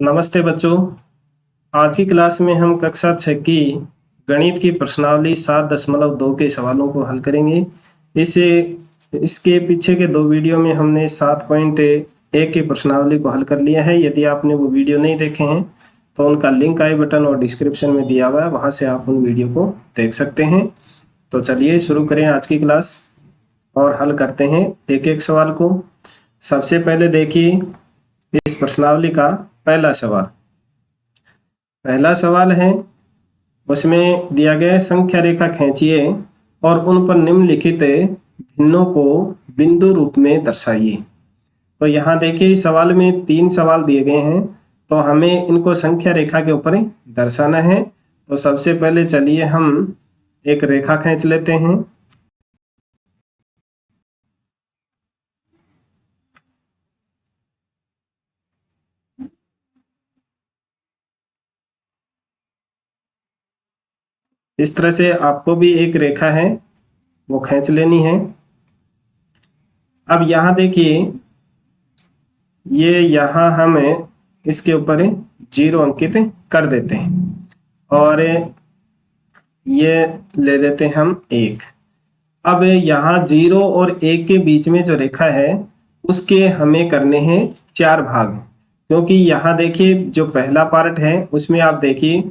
नमस्ते बच्चों। आज की क्लास में हम कक्षा 6 की गणित की प्रश्नावली 7.2 के सवालों को हल करेंगे। इसे इसके पीछे के दो वीडियो में हमने 7.1 की प्रश्नावली को हल कर लिया है। यदि आपने वो वीडियो नहीं देखे हैं तो उनका लिंक आई बटन और डिस्क्रिप्शन में दिया हुआ है, वहां से आप उन वीडियो को देख सकते हैं। तो चलिए शुरू करें आज की क्लास और हल करते हैं एक एक सवाल को। सबसे पहले देखिए इस प्रश्नावली का पहला सवाल है, उसमें दिया गया संख्या रेखा खींचिए और उन पर निम्नलिखित भिन्नों को बिंदु रूप में दर्शाइए। तो यहाँ देखिए इस सवाल में 3 सवाल दिए गए हैं, तो हमें इनको संख्या रेखा के ऊपर दर्शाना है। तो सबसे पहले चलिए हम एक रेखा खींच लेते हैं। इस तरह से आपको भी एक रेखा है वो खींच लेनी है। अब यहाँ देखिए ये यहाँ हम इसके ऊपर 0 अंकित कर देते हैं और ये ले लेते हैं हम 1। अब यहाँ 0 और 1 के बीच में जो रेखा है उसके हमें करने हैं 4 भाग, क्योंकि यहाँ देखिए जो पहला पार्ट है उसमें आप देखिए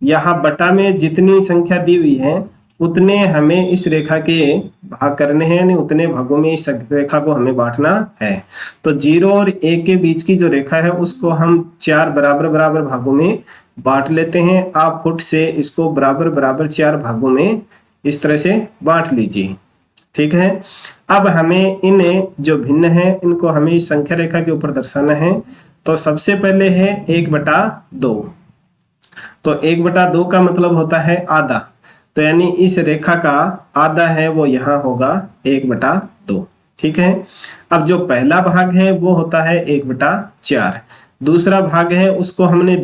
यहाँ बटा में जितनी संख्या दी हुई है उतने हमें इस रेखा के भाग करने हैं, यानी उतने भागों में इस रेखा को हमें बांटना है। तो 0 और 1 के बीच की जो रेखा है उसको हम 4 बराबर बराबर भागों में बांट लेते हैं। आप फुट से इसको बराबर बराबर 4 भागों में इस तरह से बांट लीजिए। ठीक है। अब हमें इन जो भिन्न है इनको हमें इस संख्या रेखा के ऊपर दर्शाना है। तो सबसे पहले है 1/2। तो 1/2 का मतलब होता है आधा, तो यानी इस रेखा का आधा है वो यहाँ होगा 1/2। ठीक है। अब जो पहला भाग है वो होता है 1/4। दूसरा भाग है उसको हमने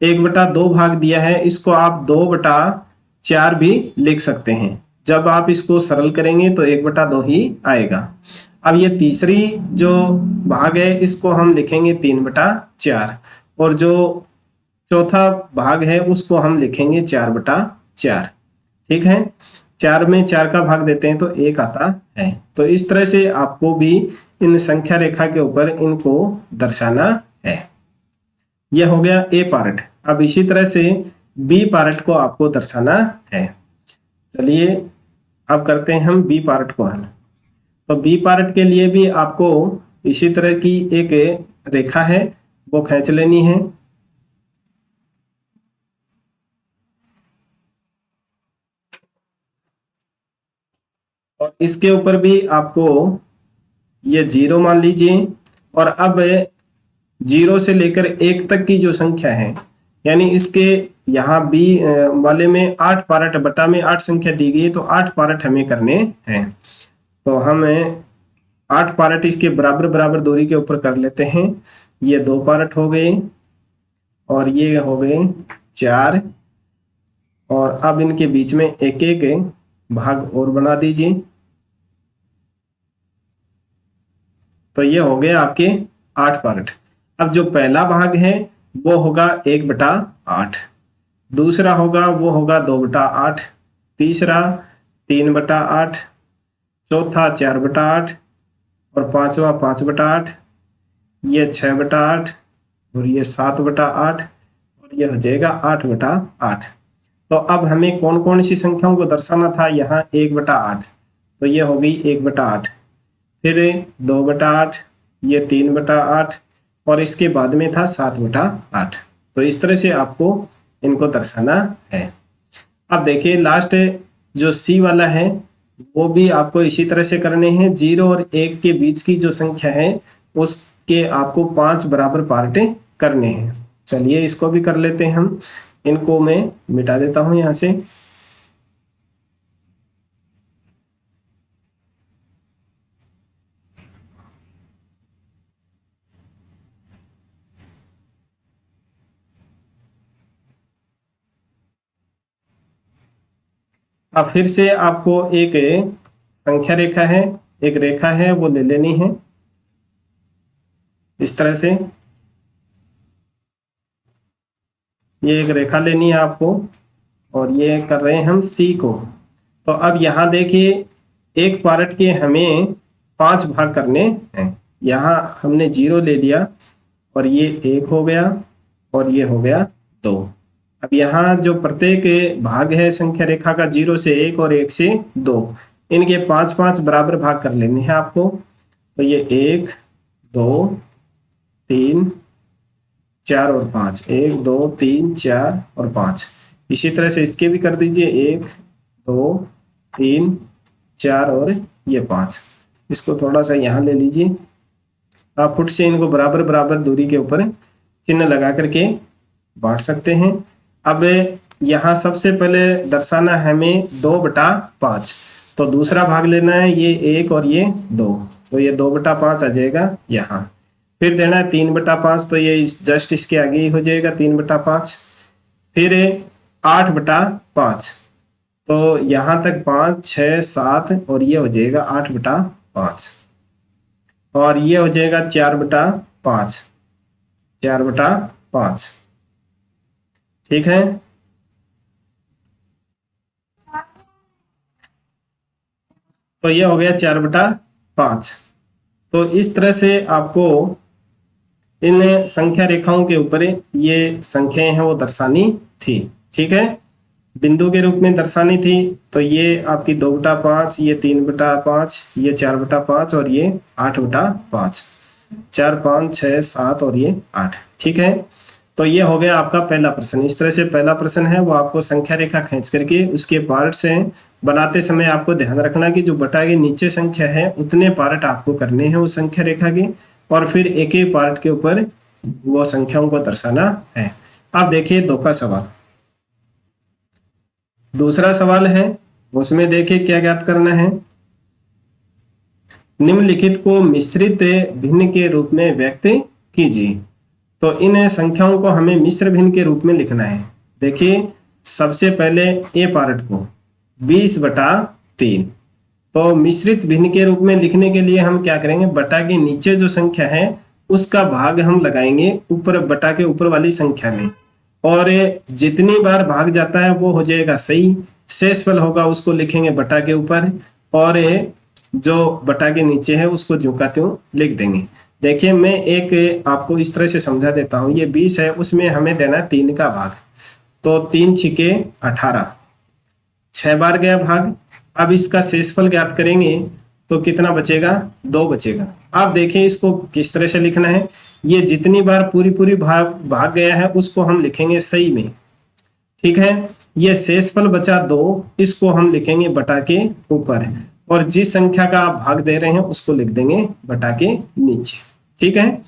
1/2 भाग दिया है, इसको आप 2/4 भी लिख सकते हैं। जब आप इसको सरल करेंगे तो 1/2 ही आएगा। अब ये तीसरी जो भाग है इसको हम लिखेंगे 3/4 और जो चौथा भाग है उसको हम लिखेंगे 4/4। ठीक है। 4 में 4 का भाग देते हैं तो 1 आता है। तो इस तरह से आपको भी इन संख्या रेखा के ऊपर इनको दर्शाना है। यह हो गया ए पार्ट। अब इसी तरह से बी पार्ट को आपको दर्शाना है। चलिए अब करते हैं हम बी पार्ट को हल। तो बी पार्ट के लिए भी आपको इसी तरह की एक रेखा है वो खींच लेनी है। और इसके ऊपर भी आपको ये 0 मान लीजिए। और अब 0 से लेकर 1 तक की जो संख्या है, यानी इसके यहाँ बी वाले में 8 पार्ट बटा में 8 संख्या दी गई है, तो 8 पार्ट हमें करने हैं। तो हम 8 पार्ट इसके बराबर बराबर दूरी के ऊपर कर लेते हैं। ये 2 पार्ट हो गए और ये हो गए 4, और अब इनके बीच में एक एक भाग और बना दीजिए। तो ये हो गए आपके 8 पार्ट। अब जो पहला भाग है वो होगा 1/8, दूसरा होगा वो होगा 2/8, तीसरा 3/8, चौथा 4/8 और पांचवा 5/8, ये 6/8 और ये 7/8 और ये हो जाएगा 8/8। तो अब हमें कौन कौन सी संख्याओं को दर्शाना था, यहाँ 1/8, तो ये हो गई 1/8, फिर 2/8, ये 3/8 और इसके बाद में था 7/8। तो इस तरह से आपको इनको दर्शाना है। अब देखिए लास्ट जो सी वाला है वो भी आपको इसी तरह से करने हैं। 0 और 1 के बीच की जो संख्या है उसके आपको 5 बराबर पार्ट करने हैं। चलिए इसको भी कर लेते हैं हम। इनको मैं मिटा देता हूं यहां से। अब फिर से आपको एक संख्या रेखा है, एक रेखा है वो ले लेनी है इस तरह से। ये एक रेखा लेनी है आपको और ये कर रहे हैं हम सी को। तो अब यहाँ देखिए एक पार्ट के हमें 5 भाग करने हैं। यहाँ हमने 0 ले लिया और ये 1 हो गया और ये हो गया 2। अब यहाँ जो प्रत्येक भाग है संख्या रेखा का 0 से 1 और 1 से 2, इनके 5-5 बराबर भाग कर लेने हैं आपको। तो ये 1 2 3 4 और 5, 1 2 3 4 और 5। इसी तरह से इसके भी कर दीजिए 1 2 3 4 और ये 5। इसको थोड़ा सा यहाँ ले लीजिए। आप फुट से इनको बराबर बराबर दूरी के ऊपर चिन्ह लगा करके बांट सकते हैं। अब यहाँ सबसे पहले दर्शाना है हमें 2/5, तो दूसरा भाग लेना है ये 1 और ये 2, तो ये 2/5 आ जाएगा यहाँ। फिर देना है 3/5, तो ये जस्ट इसके आगे ही हो जाएगा 3/5। फिर 8/5, तो यहाँ तक 5 6 7 और ये हो जाएगा 8/5 और ये हो जाएगा 4/5, 4/5। ठीक है। तो ये हो गया 4/5। तो इस तरह से आपको इन संख्या रेखाओं के ऊपर ये संख्याएं हैं वो दर्शानी थी। ठीक है, बिंदु के रूप में दर्शानी थी। तो ये आपकी 2/5, ये 3/5, ये 4/5 और ये 8/5, 4 5 6 7 और ये 8। ठीक है, तो ये हो गया आपका पहला प्रश्न। इस तरह से पहला प्रश्न है वो आपको संख्या रेखा खींच करके उसके पार्ट से बनाते समय आपको ध्यान रखना कि जो बटा के नीचे संख्या है उतने पार्ट आपको करने हैं उस संख्या रेखा के, और फिर एक एक पार्ट के ऊपर वो संख्याओं को दर्शाना है। अब देखिए 2 का सवाल। दूसरा सवाल है उसमें देखिए क्या ज्ञात करना है। निम्नलिखित को मिश्रित भिन्न के रूप में व्यक्त कीजिए। तो इन संख्याओं को हमें मिश्र भिन्न के रूप में लिखना है। देखिए सबसे पहले ए पार्ट को 20/3, तो मिश्रित भिन्न के रूप में लिखने के लिए हम क्या करेंगे, बटा के नीचे जो संख्या है उसका भाग हम लगाएंगे ऊपर बटा के ऊपर वाली संख्या में, और जितनी बार भाग जाता है वो हो जाएगा सही। शेषफल होगा उसको लिखेंगे बटा के ऊपर, और जो बटा के नीचे है उसको ज्यों का त्यों लिख देंगे। देखिए मैं एक आपको इस तरह से समझा देता हूं। ये 20 है, उसमें हमें देना है 3 का भाग, तो 3 छिके 18, 6 बार गया भाग। अब इसका शेषफल ज्ञात करेंगे तो कितना बचेगा, 2 बचेगा। आप देखिए इसको किस तरह से लिखना है। ये जितनी बार पूरी भाग गया है उसको हम लिखेंगे सही में। ठीक है, ये शेषफल बचा 2, इसको हम लिखेंगे बटा के ऊपर, और जिस संख्या का आप भाग दे रहे हैं उसको लिख देंगे बटा के नीचे। ठीक है,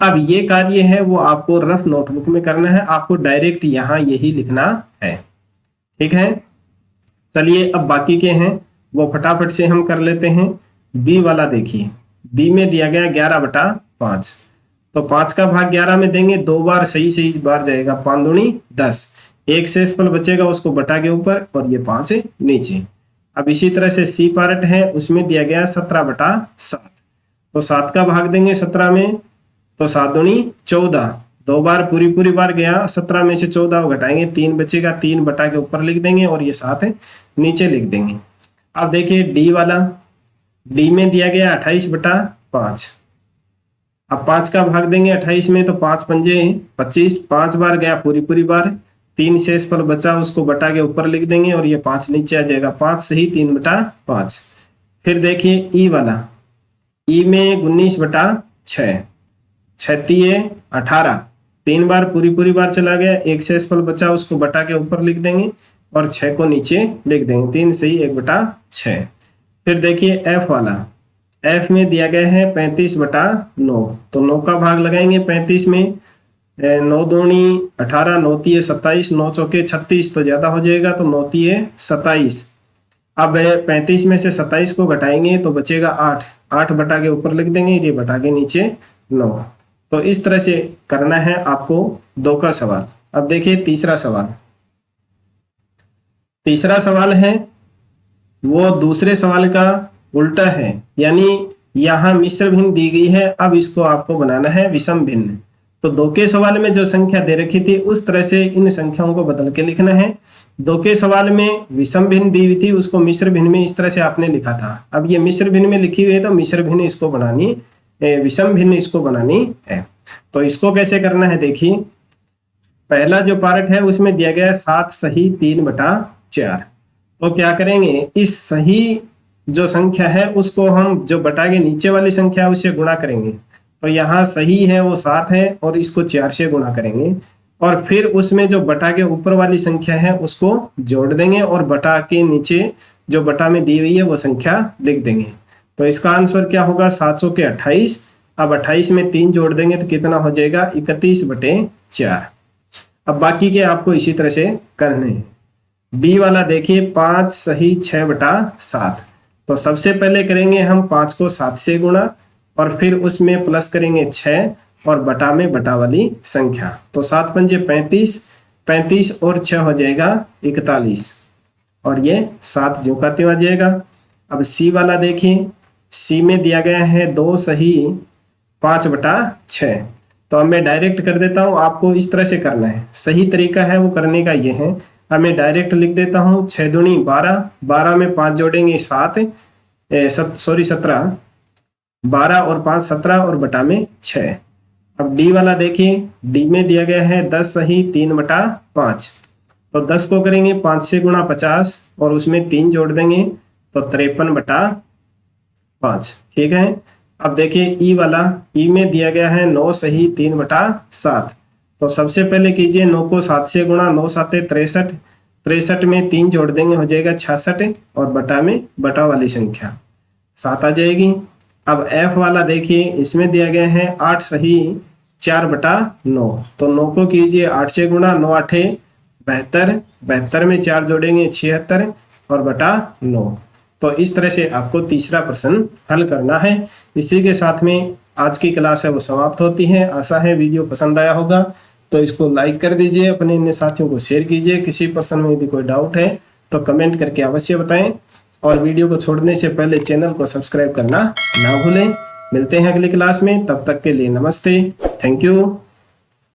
अब ये कार्य है वो आपको रफ नोटबुक में करना है, आपको डायरेक्ट यहाँ यही लिखना है। ठीक है, चलिए अब बाकी के हैं वो फटाफट से हम कर लेते हैं। बी वाला देखिए, बी में दिया गया 11/5, तो 5 का भाग 11 में देंगे, 2 बार सही बार जाएगा, 5 दूनी 10, एक शेषफल बचेगा उसको बटा के ऊपर और ये 5 नीचे। अब इसी तरह से सी पार्ट है उसमें दिया गया 17/7, तो 7 का भाग देंगे 17 में, तो 7 दूनी 14, 2 बार पूरी बार गया, 17 में से 14 घटाएंगे 3 बचेगा, 3 बटा के ऊपर लिख देंगे और ये 7 नीचे लिख देंगे। अब देखिए डी वाला, डी में दिया गया 28/5, अब 5 का भाग देंगे 28 में, तो 5 पंजे 25, 5 बार गया पूरी बार, 3 शेषफल बचा उसको बटा के ऊपर लिख देंगे और ये 5 नीचे आ जाएगा, 5 सही 3/5। फिर देखिए ई वाला, ई में 19/6, 36 18, 3 बार पूरी बार चला गया, एक शेषफल बचा उसको बटा के ऊपर लिख देंगे और 6 को नीचे लिख देंगे, 3 सही 1/6। फिर देखिए एफ वाला, एफ में दिया गया है 35/9, तो 9 का भाग लगाएंगे 35 में, 9 दूनी 18, 9 तिये 27, 9 चौके 36, तो ज्यादा हो जाएगा, तो 9 तिये 27। अब 35 में से 27 को घटाएंगे तो बचेगा 8, 8 बटा के ऊपर लिख देंगे, ये बटा के नीचे 9। तो इस तरह से करना है आपको 2 का सवाल। अब देखिए तीसरा सवाल, तीसरा सवाल है वो दूसरे सवाल का उल्टा है, यानी यहाँ मिश्र भिन्न दी गई है, अब इसको आपको बनाना है विषम भिन्न। तो 2 के सवाल में जो संख्या दे रखी थी उस तरह से इन संख्याओं को बदल के लिखना है। 2 के सवाल में विषम भिन्न दी हुई थी, उसको मिश्र भिन्न में इस तरह से आपने लिखा था। अब ये मिश्र भिन्न में लिखी हुई है तो मिश्र भिन्न इसको बनानी, विषम भिन्न इसको बनानी है। तो इसको कैसे करना है देखिए, पहला जो पार्ट है उसमें दिया गया है 7 सही 3/4। तो क्या करेंगे, इस सही जो संख्या है उसको हम जो बटा के नीचे वाली संख्या है उससे गुणा करेंगे। तो यहाँ सही है वो 7 है और इसको 4 से गुणा करेंगे और फिर उसमें जो बटा के ऊपर वाली संख्या है उसको जोड़ देंगे और बटा के नीचे जो बटा में दी हुई है वो संख्या लिख देंगे। तो इसका आंसर क्या होगा, 700 के 28। अब 28 में 3 जोड़ देंगे तो कितना हो जाएगा, 31/4। अब बाकी के आपको इसी तरह से करने हैं। बी वाला देखिए 5 सही 6/7। तो सबसे पहले करेंगे हम 5 को 7 से गुणा और फिर उसमें प्लस करेंगे 6 और बटा में बटा वाली संख्या। तो 7 पंजे 35, 35 और 6 हो जाएगा 41 और ये 7 ज्यों का त्यों आ जाएगा। अब सी वाला देखिए, सी में दिया गया है 2 सही 5/6। तो अब मैं डायरेक्ट कर देता हूँ, आपको इस तरह से करना है। सही तरीका है वो करने का ये है, अब मैं डायरेक्ट लिख देता हूँ 6 दूनी 12, 12 में 5 जोड़ेंगे 17, 12 और 5 17 और बटा में 6। अब डी वाला देखिए, डी में दिया गया है 10 सही 3/5। तो 10 को करेंगे 5 से गुणा 50 और उसमें 3 जोड़ देंगे तो 53/5। ठीक है। अब देखिए ई वाला, ई में दिया गया है 9 सही 3/7। तो सबसे पहले कीजिए 9 को 7 से गुणा, 9 7 63, 63 में 3 जोड़ देंगे हो जाएगा 66 और बटा में बटा वाली संख्या 7 आ जाएगी। अब एफ वाला देखिए, इसमें दिया गया है 8 सही 4/9। तो 9 को कीजिए 8 से गुणा, 9 8 72, 72 में 4 जोड़ेंगे 76 और बटा 9। तो इस तरह से आपको तीसरा प्रश्न हल करना है। इसी के साथ में आज की क्लास है वो समाप्त होती है। आशा है वीडियो पसंद आया होगा, तो इसको लाइक कर दीजिए, अपने अन्य साथियों को शेयर कीजिए। किसी प्रश्न में यदि कोई डाउट है तो कमेंट करके अवश्य बताएं और वीडियो को छोड़ने से पहले चैनल को सब्सक्राइब करना ना भूलें। मिलते हैं अगली क्लास में, तब तक के लिए नमस्ते, थैंक यू।